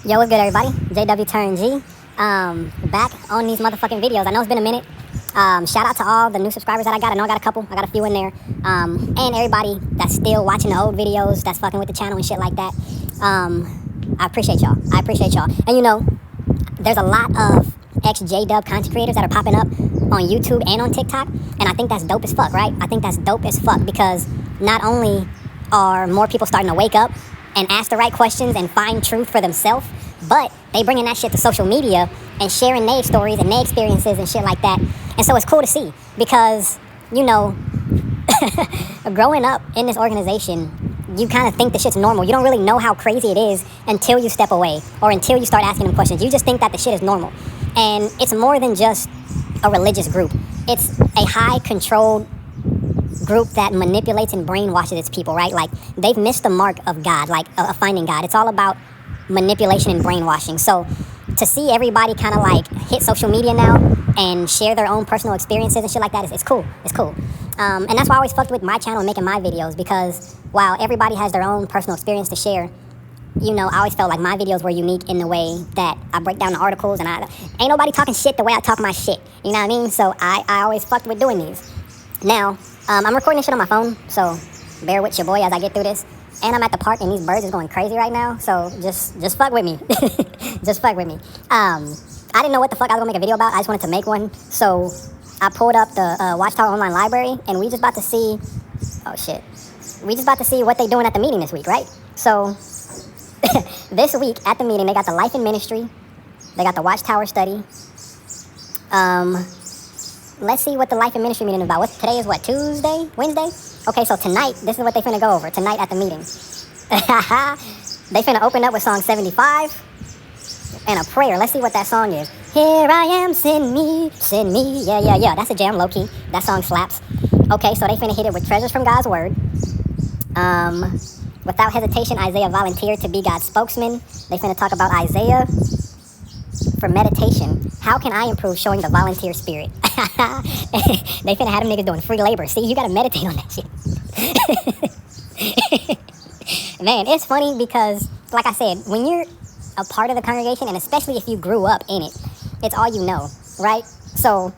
Yo, what's good, everybody? JW turn G. Back on these motherfucking videos. I know it's been a minute. Shout out to all the new subscribers that I got. I know I got a couple. I got a few in there. And everybody that's still watching the old videos, that's fucking with the channel and shit like that. I appreciate y'all. And you know, there's a lot of ExJW content creators that are popping up on YouTube and on TikTok. And I think that's dope as fuck, right? I think that's dope as fuck because not only are more people starting to wake up and ask the right questions and find truth for themselves, but they bringing that shit to social media and sharing their stories and their experiences and shit like that. And so it's cool to see because, you know, growing up in this organization, you kind of think the shit's normal. You don't really know how crazy it is until you step away or until you start asking them questions. You just think that the shit is normal. And it's more than just a religious group. It's a high controlled group that manipulates and brainwashes its people, right? Like, they've missed the mark of God, like finding God. It's all about manipulation and brainwashing. So to see everybody kind of like hit social media now and share their own personal experiences and shit like that, it's cool. It's cool. And that's why I always fucked with my channel and making my videos, because while everybody has their own personal experience to share, you know, I always felt like my videos were unique in the way that I break down the articles and ain't nobody talking shit the way I talk my shit. You know what I mean? So I always fucked with doing these. Now, I'm recording this shit on my phone, so bear with your boy as I get through this. And I'm at the park, and these birds is going crazy right now, so just fuck with me. Just fuck with me. I didn't know what the fuck I was going to make a video about. I just wanted to make one, so I pulled up the Watchtower Online Library, and we just about to see... Oh, shit. We just about to see what they doing at the meeting this week, right? So, this week at the meeting, they got the Life and Ministry. They got the Watchtower Study. Let's see what the Life and Ministry meeting is about. Today is what, Tuesday? Wednesday? Okay, so tonight, this is what they finna go over. Tonight at the meeting. They finna open up with song 75 and a prayer. Let's see what that song is. Here I am, send me, send me. Yeah. That's a jam, low-key. That song slaps. Okay, so they finna hit it with Treasures from God's Word. Without hesitation, Isaiah volunteered to be God's spokesman. They finna talk about Isaiah. For meditation, how can I improve showing the volunteer spirit? They finna have them niggas doing free labor. See, you gotta meditate on that shit. Man, it's funny because, like I said, when you're a part of the congregation, and especially if you grew up in it, it's all you know, right? So,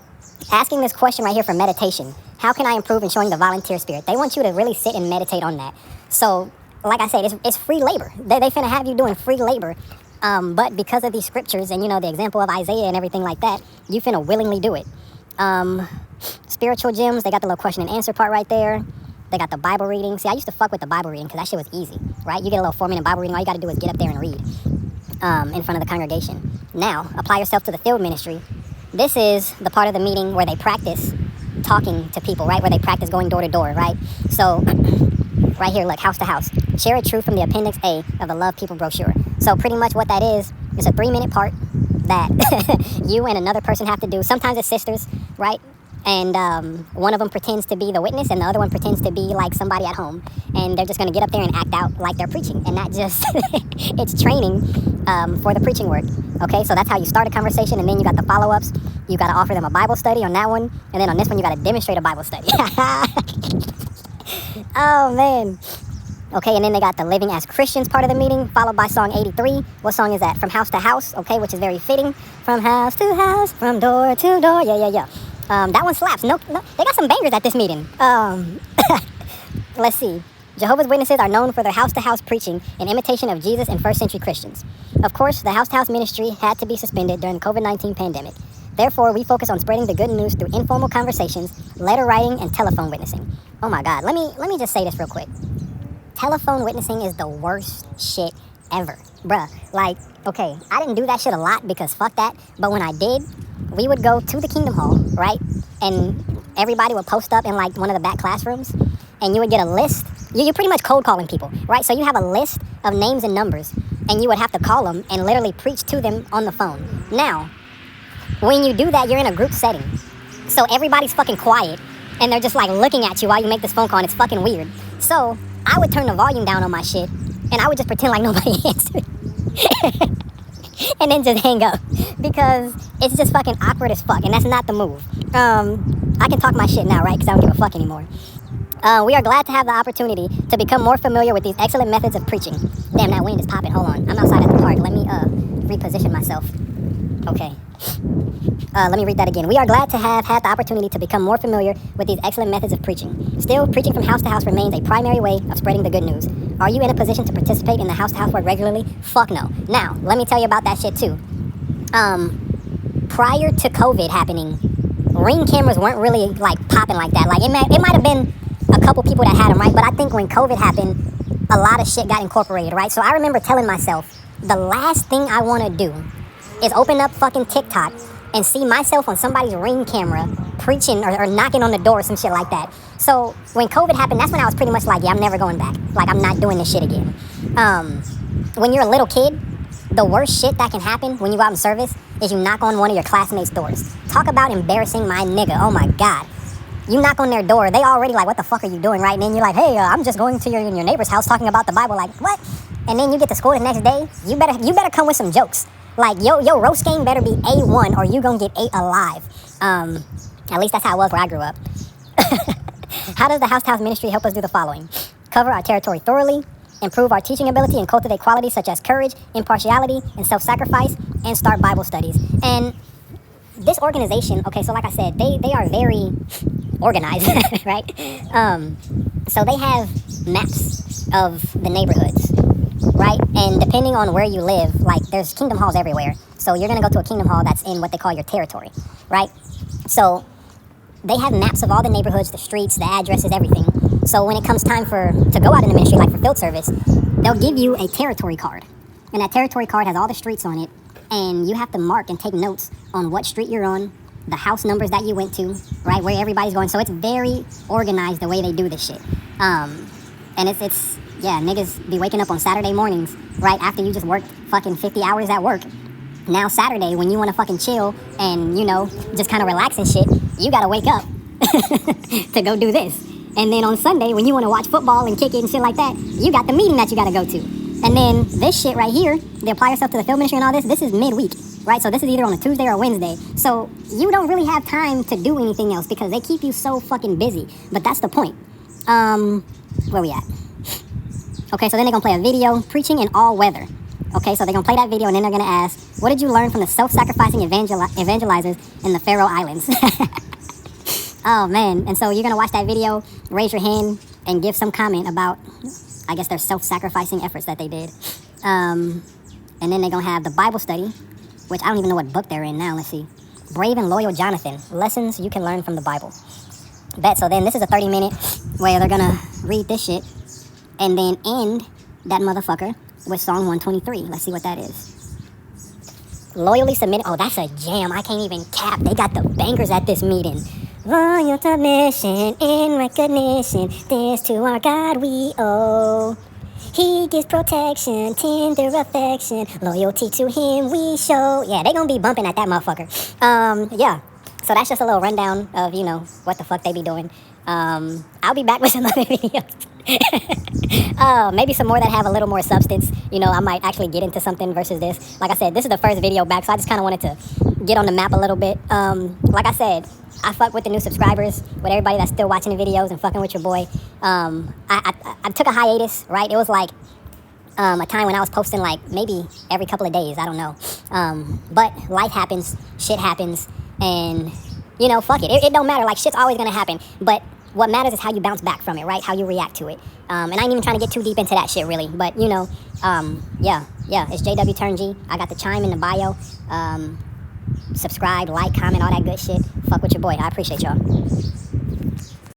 asking this question right here for meditation, how can I improve in showing the volunteer spirit? They want you to really sit and meditate on that. So, like I said, it's free labor. They finna have you doing free labor. But because of these scriptures and, you know, the example of Isaiah and everything like that, you finna willingly do it. Spiritual gems, they got the little question and answer part right there. They got the Bible reading. See, I used to fuck with the Bible reading because that shit was easy, right? You get a little 4-minute Bible reading. All you got to do is get up there and read in front of the congregation. Now, apply yourself to the field ministry. This is the part of the meeting where they practice talking to people, right? Where they practice going door to door, right? So, right here, look, house to house. Share a truth from the Appendix A of the Love People brochure. So pretty much what that is a 3-minute part that you and another person have to do. Sometimes it's sisters, right? And one of them pretends to be the witness and the other one pretends to be like somebody at home. And they're just going to get up there and act out like they're preaching. And that just, it's training for the preaching work. Okay, so that's how you start a conversation. And then you got the follow-ups. You got to offer them a Bible study on that one. And then on this one, you got to demonstrate a Bible study. Oh, man. Okay, and then they got the Living as Christians part of the meeting, followed by song 83. What song is that? From House to House, okay, which is very fitting. From house to house, from door to door, yeah. That one slaps. No, they got some bangers at this meeting. Let's see. Jehovah's Witnesses are known for their house-to-house preaching in imitation of Jesus and first-century Christians. Of course, the house-to-house ministry had to be suspended during the COVID-19 pandemic. Therefore, we focus on spreading the good news through informal conversations, letter writing, and telephone witnessing. Oh my God, let me just say this real quick. Telephone witnessing is the worst shit ever. Bruh, like, okay, I didn't do that shit a lot because fuck that. But when I did, we would go to the Kingdom Hall, right? And everybody would post up in like one of the back classrooms. And you would get a list. You're pretty much cold calling people, right? So you have a list of names and numbers. And you would have to call them and literally preach to them on the phone. Now, when you do that, you're in a group setting. So everybody's fucking quiet. And they're just like looking at you while you make this phone call. And it's fucking weird. So I would turn the volume down on my shit, and I would just pretend like nobody answered. And then just hang up. Because it's just fucking awkward as fuck, and that's not the move. I can talk my shit now, right? Because I don't give a fuck anymore. We are glad to have the opportunity to become more familiar with these excellent methods of preaching. Damn, that wind is popping. Hold on. I'm outside at the park. Let me position myself. Okay. Let me read that again. We are glad to have had the opportunity to become more familiar with these excellent methods of preaching. Still, preaching from house to house remains a primary way of spreading the good news. Are you in a position to participate in the house-to-house work regularly? Fuck no. Now, let me tell you about that shit too. Prior to COVID happening, Ring cameras weren't really like popping like that. Like it might have been a couple people that had them, right? But I think when COVID happened, a lot of shit got incorporated, right? So I remember telling myself, the last thing I want to do is open up fucking TikTok and see myself on somebody's Ring camera preaching or knocking on the door or some shit like that. So when COVID happened, that's when I was pretty much like, yeah, I'm never going back. Like, I'm not doing this shit again. When you're a little kid, the worst shit that can happen when you go out in service is you knock on one of your classmates' doors. Talk about embarrassing my nigga. Oh my God. You knock on their door, they already like, what the fuck are you doing, right? And then you're like, hey, I'm just going to your neighbor's house talking about the Bible. Like, what? And then you get to school the next day, you better come with some jokes. Like, yo, roast game better be A1 or you gonna get ate alive. At least that's how it was where I grew up. How does the house-to-house ministry help us do the following? Cover our territory thoroughly, improve our teaching ability, and cultivate qualities such as courage, impartiality, and self-sacrifice, and start Bible studies. And this organization, okay, so like I said, they are very organized, right? So they have maps of the neighborhoods, right? And depending on where you live, like there's kingdom halls everywhere. So you're gonna go to a kingdom hall that's in what they call your territory, right? So they have maps of all the neighborhoods, the streets, the addresses, everything. So when it comes time to go out in the ministry, like for field service, they'll give you a territory card. And that territory card has all the streets on it. And you have to mark and take notes on what street you're on, the house numbers that you went to, right, where everybody's going. So it's very organized the way they do this shit. And it's yeah, niggas be waking up on Saturday mornings, right, after you just worked fucking 50 hours at work. Now Saturday, when you want to fucking chill and, you know, just kind of relax and shit, you got to wake up to go do this. And then on Sunday, when you want to watch football and kick it and shit like that, you got the meeting that you got to go to. And then this shit right here, they apply yourself to the field ministry and all this is midweek, right? So this is either on a Tuesday or a Wednesday. So you don't really have time to do anything else because they keep you so fucking busy. But that's the point. Where we at? Okay, so then they're going to play a video, preaching in all weather. Okay, so they're going to play that video and then they're going to ask, what did you learn from the self-sacrificing evangelizers in the Faroe Islands? Oh, man. And so you're going to watch that video, raise your hand, and give some comment about, I guess, their self-sacrificing efforts that they did. And then they're going to have the Bible study, which I don't even know what book they're in now. Let's see. Brave and Loyal Jonathan, Lessons You Can Learn from the Bible. Bet. So then this is a 30-minute where they're going to read this shit and then end that motherfucker with Song 123. Let's see what that is. Loyally submitted. Oh, that's a jam. I can't even cap. They got the bangers at this meeting. Loyal submission in recognition. This to our God we owe. He gives protection, tender affection. Loyalty to him we show. Yeah, they gonna be bumping at that motherfucker. Yeah. So that's just a little rundown of, you know, what the fuck they be doing. I'll be back with some other videos. Maybe some more that have a little more substance. You know, I might actually get into something versus this. Like I said, this is the first video back, so I just kind of wanted to get on the map a little bit. Like I said, I fuck with the new subscribers, with everybody that's still watching the videos and fucking with your boy. I took a hiatus, right? It was like a time when I was posting like maybe every couple of days. I don't know. But life happens, shit happens, and, you know, fuck it. It don't matter. Like, shit's always going to happen. But what matters is how you bounce back from it, right? How you react to it. And I ain't even trying to get too deep into that shit, really. But, you know, yeah, it's JW Turn G. I got the chime in the bio. Subscribe, like, comment, all that good shit. Fuck with your boy. I appreciate y'all.